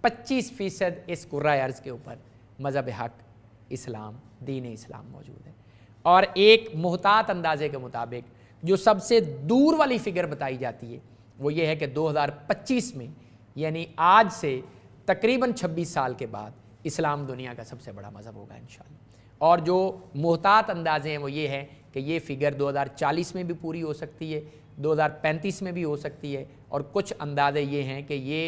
25% इस कुर्रा अर्ज़ के ऊपर मज़हब हक़ इस्लाम, दीन इस्लाम मौजूद है। और एक मुहतात अंदाजे के मुताबिक जो सबसे दूर वाली फिगर बताई जाती है वो ये है कि 2025 में, यानी आज से तकरीबन 26 साल के बाद, इस्लाम दुनिया का सबसे बड़ा मज़हब होगा इंशाअल्लाह। और जो मुहतात अंदाजे हैं वो ये हैं कि ये फ़िगर 2040 में भी पूरी हो सकती है, 2035 में भी हो सकती है, और कुछ अंदाजे ये हैं कि ये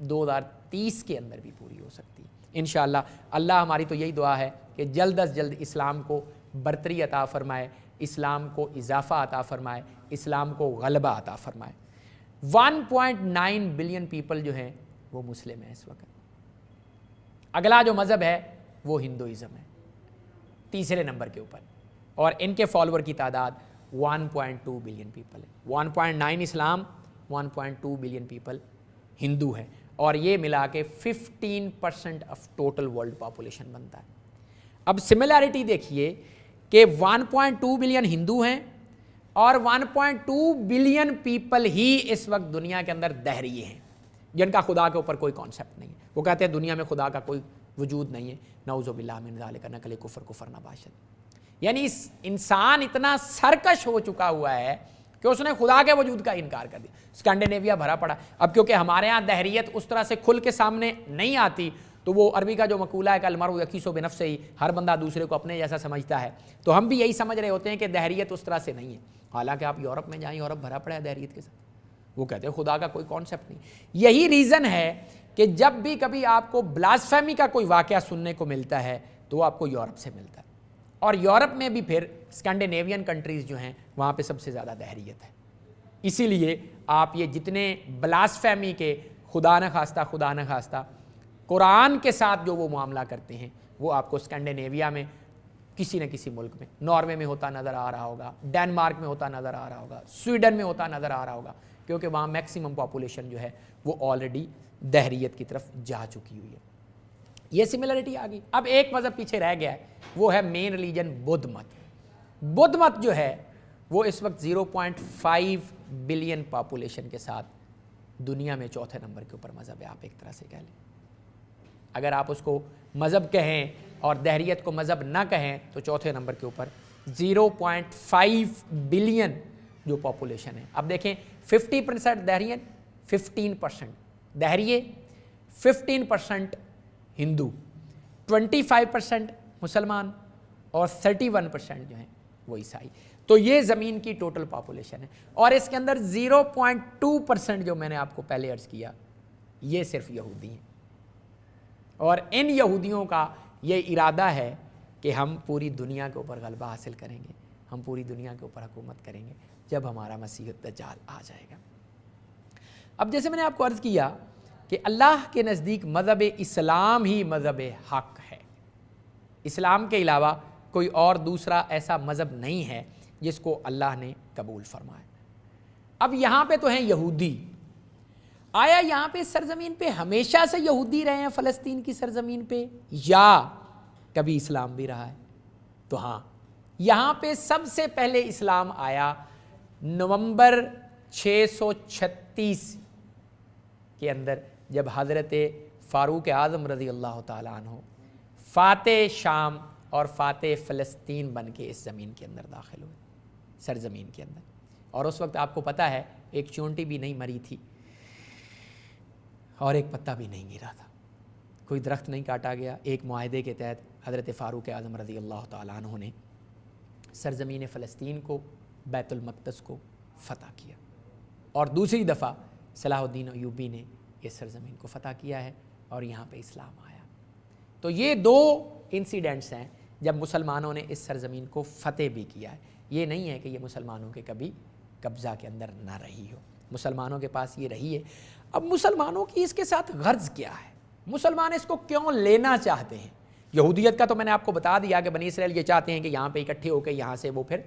2030 के अंदर भी पूरी हो सकती है इंशाअल्लाह। अल्लाह हमारी तो यही दुआ है कि जल्द अज़ जल्द इस्लाम को बरतरी अता फ़रमाए, इस्लाम को इजाफ़ा अता फ़रमाए, इस्लाम को गलबा अता फ़रमाए। 1.9 बिलियन पीपल जो हैं वो मुस्लिम हैं इस वक्त। अगला जो मज़हब है वो हिंदुइज़्म है, तीसरे नंबर के ऊपर, और इनके फॉलोअर की तादाद 1.2 बिलियन पीपल है। 1.9 इस्लाम, 1.2 बिलियन पीपल हिंदू हैं, और ये मिला के 15% ऑफ टोटल वर्ल्ड पॉपुलेशन बनता है। अब सिमिलैरिटी देखिए कि 1.2 बिलियन हिंदू हैं और 1.2 बिलियन पीपल ही इस वक्त दुनिया के अंदर दहरिये हैं, जिनका खुदा के ऊपर कोई कॉन्सेप्ट नहीं है। वो कहते हैं दुनिया में खुदा का कोई वजूद नहीं है, नऊज़ु बिल्लाह मिन ज़ालिका, नकल कुफ़र नबाशत। यानी इस इंसान इतना सरकश हो चुका हुआ है कि उसने खुदा के वजूद का इनकार कर दिया। स्कैंडिनेविया भरा पड़ा। अब क्योंकि हमारे यहाँ दहरियत उस तरह से खुल के सामने नहीं आती, तो वो अरबी का जो मकूला है, कल मरउ यकीसो बिनफ्से ही, हर बंदा दूसरे को अपने जैसा समझता है, तो हम भी यही समझ रहे होते हैं कि दहरियत उस तरह से नहीं है। हालांकि आप यूरोप में जाएं, यूरोप भरा पड़ा है दहरियत के साथ। वो कहते हैं खुदा का कोई कॉन्सेप्ट नहीं। यही रीज़न है कि जब भी कभी आपको ब्लास्फेमी का कोई वाक़या सुनने को मिलता है तो वो आपको यूरोप से मिलता है, और यूरोप में भी फिर स्कैंडिनेवियन कंट्रीज़ जो हैं वहाँ पे सबसे ज़्यादा दहरियत है। इसीलिए आप ये जितने ब्लास्फेमी के खुदा न खास्ता कुरान के साथ जो वो मामला करते हैं वो आपको स्कैंडिनेविया में किसी न किसी मुल्क में, नॉर्वे में होता नज़र आ रहा होगा, डेनमार्क में होता नज़र आ रहा होगा, स्वीडन में होता नज़र आ रहा होगा, क्योंकि वहाँ मैक्सिमम पॉपुलेशन जो है वो ऑलरेडी दहरियत की तरफ जा चुकी हुई है। ये सिमिलरिटी आ गई। अब एक मज़हब पीछे रह गया है, वो है मेन रिलीजन बुद्ध मत। बुद्ध मत जो है वो इस वक्त 0.5 बिलियन पॉपुलेशन के साथ दुनिया में चौथे नंबर के ऊपर मज़हब है, आप एक तरह से कह लें। अगर आप उसको मज़हब कहें और दहरियत को मज़हब ना कहें तो चौथे नंबर के ऊपर 0.5 बिलियन जो पॉपुलेशन है। अब देखें 50% दहरियन, 15% दहरिये, 15% हिंदू, 25% मुसलमान और 31% जो हैं वो ईसाई। तो ये ज़मीन की टोटल पॉपुलेशन है, और इसके अंदर 0.2% जो मैंने आपको पहले अर्ज़ किया ये सिर्फ यहूदी हैं। और इन यहूदियों का ये इरादा है कि हम पूरी दुनिया के ऊपर गलबा हासिल करेंगे, हम पूरी दुनिया के ऊपर हुकूमत करेंगे जब हमारा मसीह दज्जाल आ जाएगा। अब जैसे मैंने आपको अर्ज़ किया कि अल्लाह के नज़दीक मज़हब इस्लाम ही मज़हब हक़ है। इस्लाम के अलावा कोई और दूसरा ऐसा मज़हब नहीं है जिसको अल्लाह ने कबूल फरमाया। अब यहाँ पे तो हैं यहूदी। आया यहाँ पे सरजमीन पे हमेशा से यहूदी रहे हैं, फ़लस्तीन की सरजमीन पे, या कभी इस्लाम भी रहा है? तो हाँ, यहाँ पे सबसे पहले इस्लाम आया नवंबर 636 के अंदर, जब हज़रत फ़ारूक आज़म रज़ी अल्लाह ताला अन्हु फ़ाते शाम और फ़ाते फ़लस्तीन बन के इस ज़मीन के अंदर दाखिल हुए, सरज़मीन के अंदर। और उस वक्त आपको पता है एक चोंटी भी नहीं मरी थी और एक पत्ता भी नहीं गिरा था, कोई दरख्त नहीं काटा गया। एक मुआहदे के तहत हज़रत फ़ारूक आज़म रज़ी अल्लाह ताला अन्हु ने सरज़मीन फ़लस्तीन को, बैतुल मक़दस को फ़तह किया, और दूसरी दफ़ा सलाहुद्दीन अय्यूबी ने इस सरज़मीन को फ़तह किया है और यहाँ पे इस्लाम आया। तो ये दो इंसिडेंट्स हैं जब मुसलमानों ने इस सरज़मीन को फ़तेह भी किया है। ये नहीं है कि ये मुसलमानों के कभी कब्ज़ा के अंदर ना रही हो, मुसलमानों के पास ये रही है। अब मुसलमानों की इसके साथ गर्ज़ क्या है, मुसलमान इसको क्यों लेना चाहते हैं? यहूदियत का तो मैंने आपको बता दिया कि बनी इसराइल ये चाहते हैं कि यहाँ पे इकट्ठे होकर यहाँ से वो फिर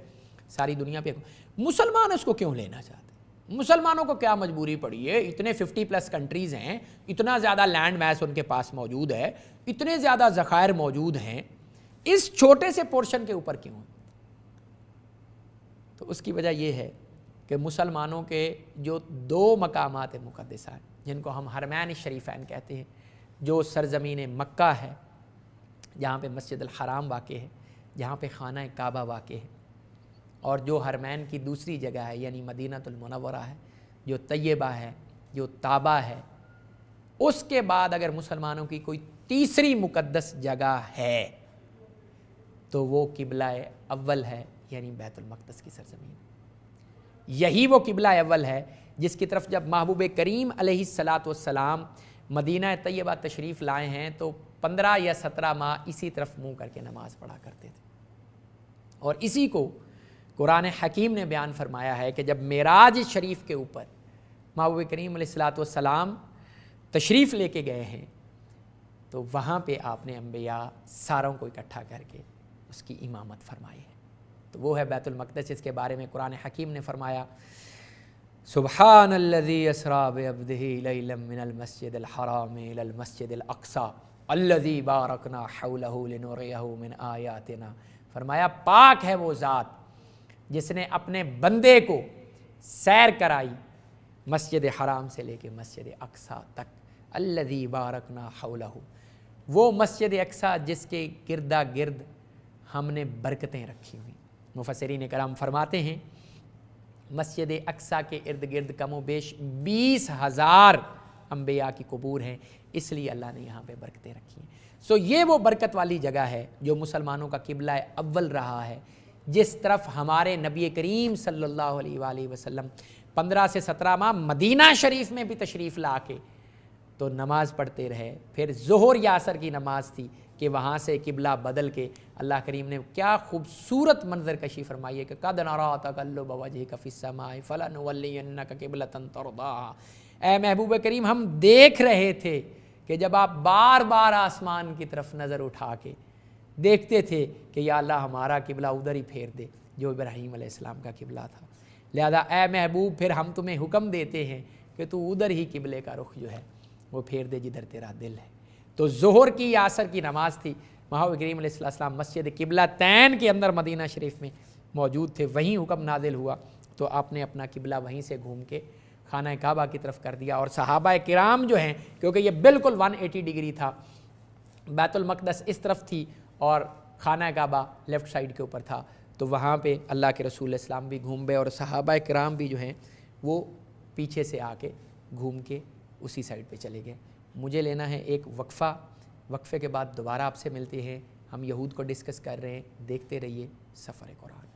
सारी दुनिया पे। मुसलमान इसको क्यों लेना चाहते हैं? मुसलमानों को क्या मजबूरी पड़ी है? इतने 50+ कंट्रीज़ हैं, इतना ज़्यादा लैंड मैस उनके पास मौजूद है, इतने ज़्यादा ज़खायर मौजूद हैं, इस छोटे से पोर्शन के ऊपर क्यों? तो उसकी वजह यह है कि मुसलमानों के जो 2 मकामात मुक़द्दसा हैं جن کو ہم حرمین شریفین کہتے ہیں، جو سرزمین مکہ ہے، جہاں پہ مسجد الحرام واقع ہے، جہاں پہ خانہ کعبہ واقع ہے، اور جو حرمین کی دوسری جگہ ہے یعنی مدینہ المنورہ ہے، جو طیبہ ہے، جو طابہ ہے، اس کے بعد اگر مسلمانوں کی کوئی تیسری مقدس جگہ ہے تو وہ قبلہ اول ہے یعنی بیت المقدس کی سرزمین۔ یہی وہ قبلہ اول ہے جس کی طرف جب محبوب کریم علیہ الصلاۃ والسلام مدینہ طیبہ تشریف لائے ہیں تو 15 یا 17 ماہ اسی طرف منہ کر کے نماز پڑھا کرتے تھے، اور اسی کو قرآن حکیم نے بیان فرمایا ہے کہ جب معراج شریف کے اوپر محبوب کریم علیہ الصلاۃ والسلام تشریف لے کے گئے ہیں تو وہاں پہ آپ نے انبیاء ساروں کو اکٹھا کر کے اس کی امامت فرمائی ہے، تو وہ ہے بیت المقدس، جس کے بارے میں قرآن حکیم نے فرمایا سبحان الذی اسریٰ بعبدہ لیلا من المسجد الحرام الی المسجد الاقصی الذی بارکنا حولہ لنریہ من آیاتنا۔ فرمایا پاک ہے وہ ذات جس نے اپنے بندے کو سیر کرائی مسجد حرام سے لے کے مسجد اقصی تک، الذی بارکنا حولہ، وہ مسجد اقصی جس کے گردا گرد ہم نے برکتیں رکھی ہوئی۔ مفسرین کرام فرماتے ہیں مسجد اقصی کے ارد گرد کم و بیش 20,000 انبیاء کی قبور ہیں، اس لیے اللہ نے یہاں پہ برکتیں رکھی ہیں۔ یہ وہ برکت والی جگہ ہے جو مسلمانوں کا قبلہ اول رہا ہے، جس طرف ہمارے نبی کریم صلی اللہ علیہ وآلہ وسلم 15 سے 17 ماہ مدینہ شریف میں بھی تشریف لا کے تو نماز پڑھتے رہے۔ پھر ظہر یا عصر کی نماز تھی کہ وہاں سے قبلہ بدل کے اللہ کریم نے کیا خوبصورت منظر کشی فرمائی ہے کہ قد نری تقلب وجہک فی السماء فلنولینک قبلۃ ترضاها۔ اے محبوب کریم ہم دیکھ رہے تھے کہ جب آپ بار بار آسمان کی طرف نظر اٹھا کے دیکھتے تھے کہ یا اللہ ہمارا قبلہ ادھر ہی پھیر دے جو ابراہیم علیہ السلام کا قبلہ تھا، لہذا اے محبوب پھر ہم تمہیں حکم دیتے ہیں کہ تو ادھر ہی قبلے کا رخ جو ہے وہ پھیر دے جدھر تیرا دل ہے۔ تو ظہر کی یا عصر کی نماز تھی، محبوب کریم علیہ السلام مسجد قبلہ تین کے اندر مدینہ شریف میں موجود تھے، وہیں حکم نازل ہوا تو آپ نے اپنا قبلہ وہیں سے گھوم کے خانہ کعبہ کی طرف کر دیا، اور صحابہ کرام جو ہیں کیونکہ یہ بالکل 180 ڈگری تھا، بیت المقدس اس طرف تھی اور خانہ کعبہ لیفٹ سائیڈ کے اوپر تھا، تو وہاں پہ اللہ کے رسول اسلام بھی گھوم گئے اور صحابہ کرام بھی جو ہیں وہ پیچھے سے آ کے گھوم کے اسی سائیڈ پہ چلے گئے۔ مجھے لینا ہے ایک وقفہ، وقفے کے بعد دوبارہ آپ سے ملتے ہیں۔ ہم یہود کو ڈسکس کر رہے ہیں، دیکھتے رہیے سفر قرآن۔